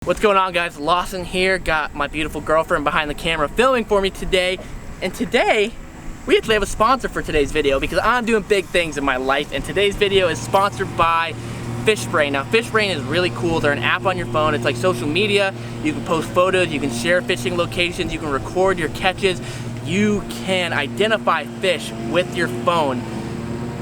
What's going on, guys? Lawson here. Got my beautiful girlfriend behind the camera filming for me today. And today, we actually have a sponsor for today's video because I'm doing big things in my life. And today's video is sponsored by Fishbrain. Now, Fishbrain is really cool. They're an app on your phone. It's like social media. You can post photos, you can share fishing locations, you can record your catches. You can identify fish with your phone.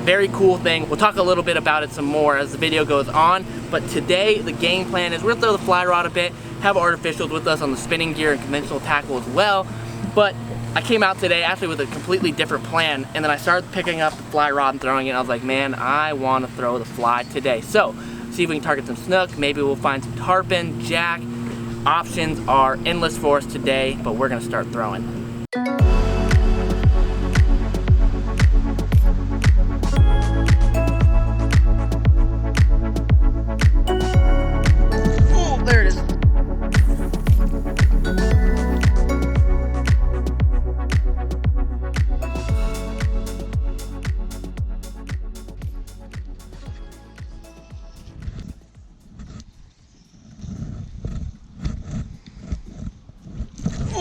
Very cool thing. We'll talk a little bit about it some more as the video goes on, but today the game plan is we're gonna throw the fly rod a bit, have artificials with us on the spinning gear and conventional tackle as well. But I came out today actually with a completely different plan, and then I started picking up the fly rod and throwing it, and I was like, man, I want to throw the fly today. So see if we can target some snook, maybe we'll find some tarpon, jack. Options are endless for us today, but we're gonna start throwing.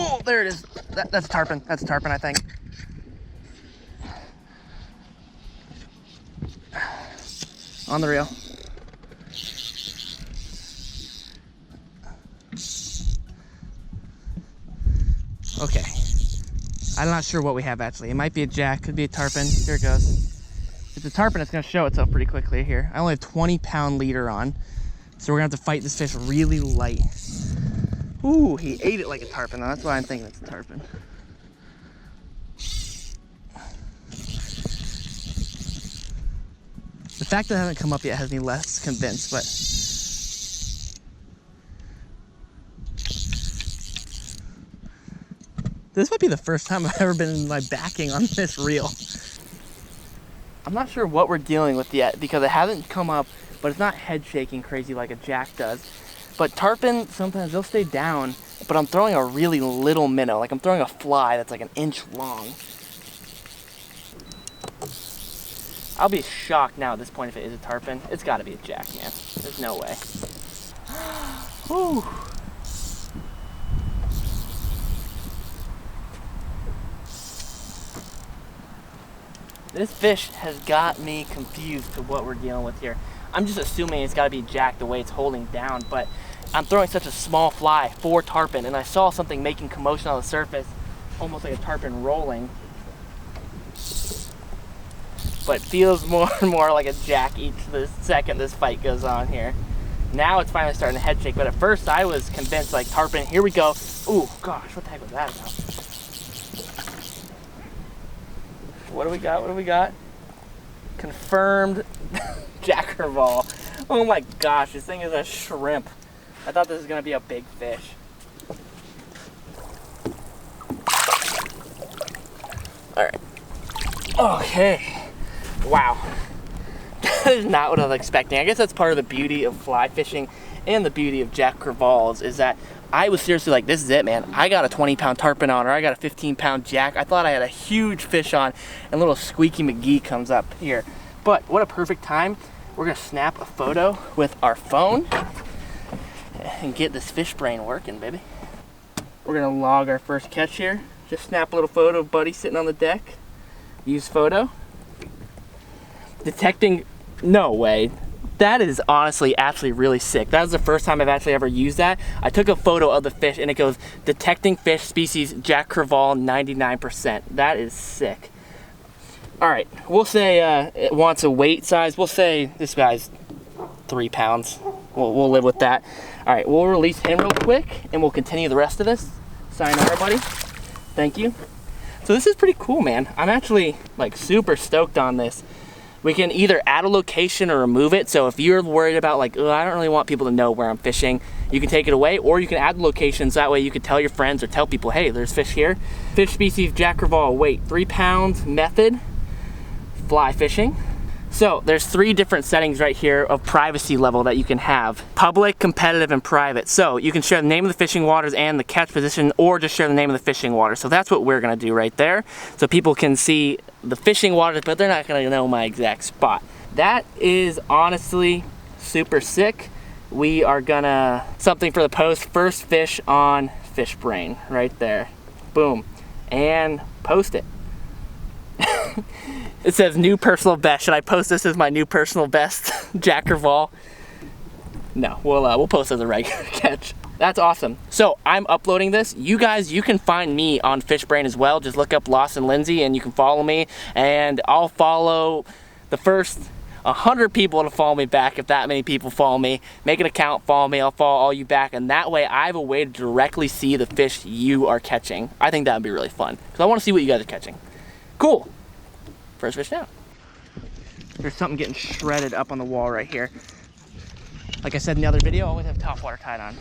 Oh, there it is. That's tarpon. That's tarpon, I think. On the reel. Okay. I'm not sure what we have actually. It might be a jack, could be a tarpon. Here it goes. If it's a tarpon, it's gonna show itself pretty quickly here. I only have 20-pound leader on, so we're gonna have to fight this fish really light. Ooh, he ate it like a tarpon though. That's why I'm thinking it's a tarpon. The fact that it hasn't come up yet has me less convinced, but this might be the first time I've ever been in my backing on this reel. I'm not sure what we're dealing with yet because it hasn't come up, but it's not head shaking crazy like a jack does. But tarpon, sometimes they'll stay down, but I'm throwing a really little minnow. Like I'm throwing a fly that's like an inch long. I'll be shocked now at this point if it is a tarpon. It's gotta be a jack, man. There's no way. Whew. This fish has got me confused to what we're dealing with here. I'm just assuming it's gotta be jack the way it's holding down, but I'm throwing such a small fly for tarpon, and I saw something making commotion on the surface, almost like a tarpon rolling. But it feels more and more like a jack each second this fight goes on here. Now it's finally starting to head shake, but at first I was convinced like tarpon, here we go. Ooh, gosh, what the heck was that about? What do we got? What do we got? Confirmed jack crevalle. Oh my gosh, this thing is a shrimp. I thought this was gonna be a big fish. All right. Okay. Wow. That is not what I was expecting. I guess that's part of the beauty of fly fishing and the beauty of jack crevalles is that I was seriously like, this is it, man. I got a 20-pound tarpon on, or I got a 15-pound jack. I thought I had a huge fish on, and little Squeaky McGee comes up here. But what a perfect time. We're gonna snap a photo with our phone and get this Fishbrain working, baby. We're gonna log our first catch here. Just snap a little photo of Buddy sitting on the deck. Use photo. Detecting, no way. That is honestly actually really sick. That was the first time I've actually ever used that. I took a photo of the fish and it goes, detecting fish species jack crevalle 99%. That is sick. All right, we'll say it wants a weight size. We'll say this guy's 3 pounds. We'll live with that. All right, we'll release him real quick and we'll continue the rest of this. Sayonara, buddy. Thank you. So this is pretty cool, man. I'm actually like super stoked on this. We can either add a location or remove it. So if you're worried about like, oh, I don't really want people to know where I'm fishing, you can take it away, or you can add the locations. That way you can tell your friends or tell people, hey, there's fish here. Fish species, jack crevalle, weight, 3 pounds, method, fly fishing. So there's 3 different settings right here of privacy level that you can have. Public, competitive, and private. So you can share the name of the fishing waters and the catch position, or just share the name of the fishing water. So that's what we're gonna do right there. So people can see the fishing waters, but they're not gonna know my exact spot. That is honestly super sick. we are gonna, something for the post, first fish on Fishbrain, right there. Boom. And post it. It says new personal best. Should I post this as my new personal best, Jack Crevalle? No, we'll post as a regular catch. That's awesome. So I'm uploading this. You guys, you can find me on Fishbrain as well. Just look up Lost and Lindsay and you can follow me. And I'll follow the first 100 people to follow me back. If that many people follow me, make an account, follow me, I'll follow all you back. And that way I have a way to directly see the fish you are catching. I think that would be really fun because I want to see what you guys are catching. Cool. First fish down. There's something getting shredded up on the wall right here. Like I said in the other video, I always have topwater tied on.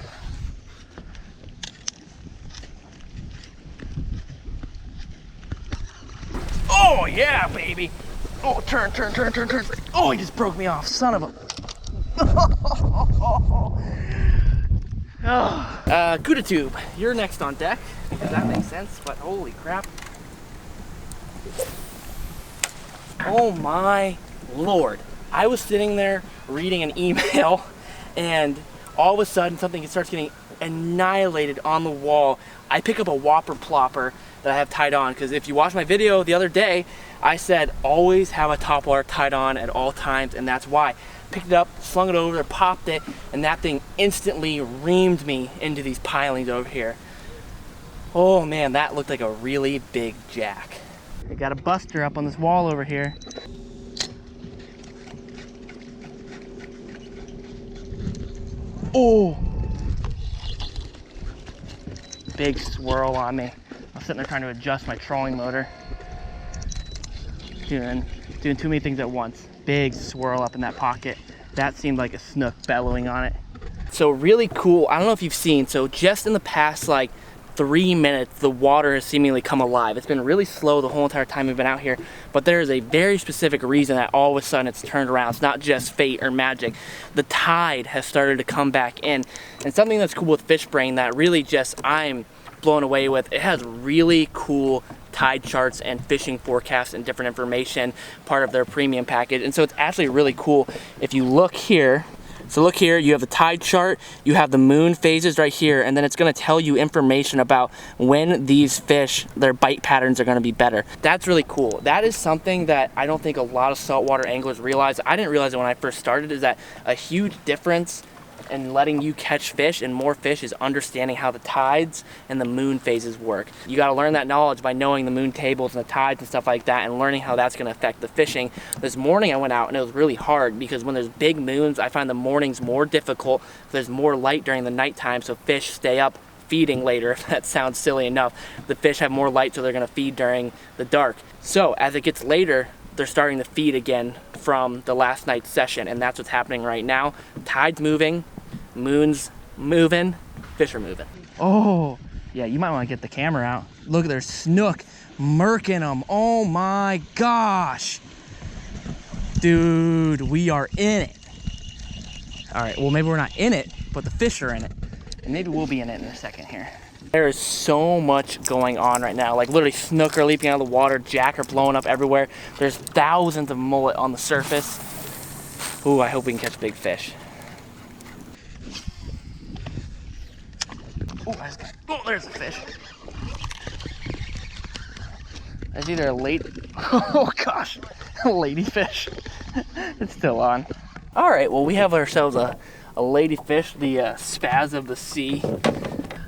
Oh yeah, baby. Oh, turn. Oh, he just broke me off, son of a. Oh. Gouda tube, you're next on deck, because that makes sense, but holy crap. Oh my Lord. I was sitting there reading an email and all of a sudden something starts getting annihilated on the wall. I pick up a whopper plopper that I have tied on because if you watched my video the other day, I said always have a topwater tied on at all times, and that's why. Picked it up, slung it over there, popped it, and that thing instantly reamed me into these pilings over here. Oh man, that looked like a really big jack. I got a buster up on this wall over here. Oh! Big swirl on me. I'm sitting there trying to adjust my trolling motor. Doing too many things at once. Big swirl up in that pocket. That seemed like a snook bellowing on it. So really cool, I don't know if you've seen, so just in the past like 3 minutes, the water has seemingly come alive. It's been really slow the whole entire time we've been out here, but there is a very specific reason that all of a sudden it's turned around. It's not just fate or magic. The tide has started to come back in. And something that's cool with Fishbrain that really just I'm blown away with, it has really cool tide charts and fishing forecasts and different information, part of their premium package. And so it's actually really cool. If you look here, so look here, you have the tide chart, you have the moon phases right here, and then it's gonna tell you information about when these fish, their bite patterns are gonna be better. That's really cool. That is something that I don't think a lot of saltwater anglers realize. I didn't realize it when I first started, is that a huge difference in letting you catch fish and more fish is understanding how the tides and the moon phases work. You got to learn that knowledge by knowing the moon tables and the tides and stuff like that, and learning how that's going to affect the fishing. This morning I went out and it was really hard because when there's big moons, I find the mornings more difficult. There's more light during the nighttime, so fish stay up feeding later, if that sounds silly enough. The fish have more light, so they're going to feed during the dark. So as it gets later, they're starting to feed again from the last night's session, and that's what's happening right now. Tide's moving, moon's moving, fish are moving. Oh, yeah, you might want to get the camera out. Look at their snook murking them. Oh my gosh. Dude, we are in it. All right, well, maybe we're not in it, but the fish are in it. And maybe we'll be in it in a second here. There is so much going on right now. Like literally snook are leaping out of the water, jack are blowing up everywhere. There's thousands of mullet on the surface. Ooh, I hope we can catch big fish. Oh, there's a fish. There's either a oh gosh, a ladyfish. It's still on. All right, well, we have ourselves a ladyfish, the spaz of the sea.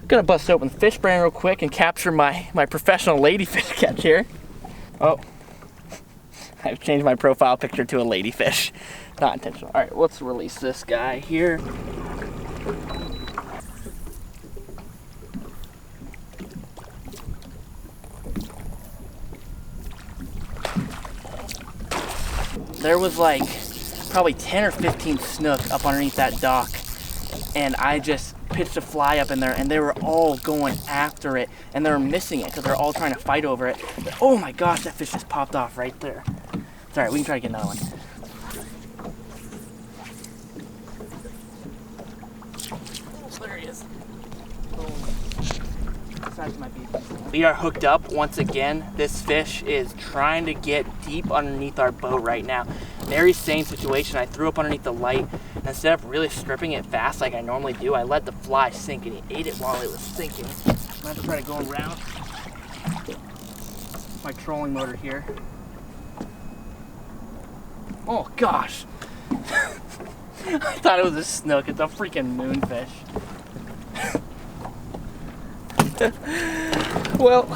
Gonna bust open the Fishbrain real quick and capture my professional ladyfish catch here. Oh, I've changed my profile picture to a ladyfish. Not intentional. All right, let's release this guy here. There was like probably 10 or 15 snook up underneath that dock, and I just pitched a fly up in there, and they were all going after it, and they were missing it because they're all trying to fight over it. But, oh my gosh, that fish just popped off right there. It's all right, we can try to get another one. Oh, there he is. We are hooked up once again. This fish is trying to get deep underneath our boat right now. Very same situation. I threw up underneath the light, and instead of really stripping it fast like I normally do, I let the fly sink, and he ate it while it was sinking. I'm gonna have to try to go around my trolling motor here. Oh gosh. I thought it was a snook. It's a freaking moonfish. Well,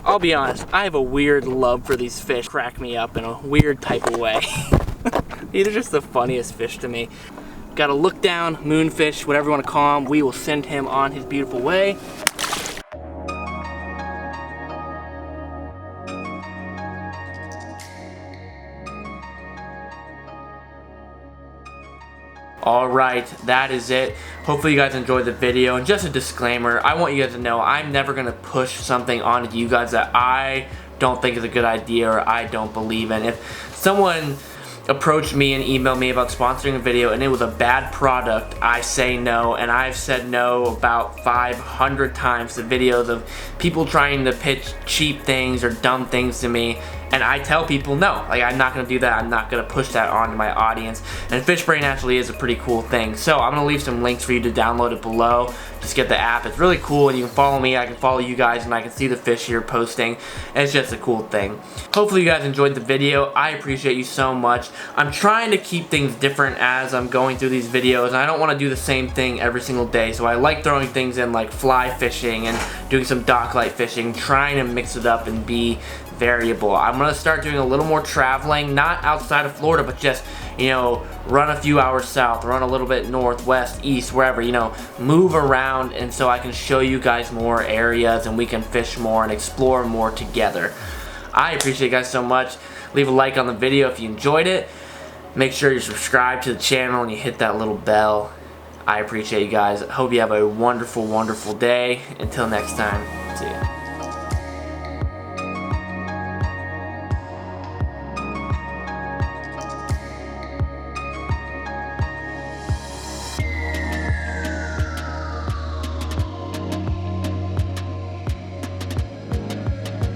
I'll be honest, I have a weird love for these fish. Crack me up in a weird type of way. These are just the funniest fish to me. Got a look down, moonfish, whatever you want to call him. We will send him on his beautiful way. Alright, that is it. Hopefully you guys enjoyed the video. And just a disclaimer, I want you guys to know I'm never going to push something onto you guys that I don't think is a good idea or I don't believe in. If someone approached me and emailed me about sponsoring a video and it was a bad product, I say no, and I've said no about 500 times to videos of people trying to pitch cheap things or dumb things to me, and I tell people no, like I'm not going to do that. I'm not going to push that onto my audience. And Fishbrain actually is a pretty cool thing, so I'm going to leave some links for you to download it below. Just get the app. It's really cool, and you can follow me, I can follow you guys, and I can see the fish you're posting. It's just a cool thing. Hopefully you guys enjoyed the video. I appreciate you so much. I'm trying to keep things different as I'm going through these videos, and I don't want to do the same thing every single day, so I like throwing things in like fly fishing and doing some dock light fishing, trying to mix it up and be variable. I'm going to start doing a little more traveling, not outside of Florida, but just, you know, run a few hours south, run a little bit north, west, east, wherever, you know, move around, and so I can show you guys more areas and we can fish more and explore more together. I appreciate you guys so much. Leave a like on the video if you enjoyed it. Make sure you subscribe to the channel and you hit that little bell. I appreciate you guys. Hope you have a wonderful, wonderful day. Until next time, see ya.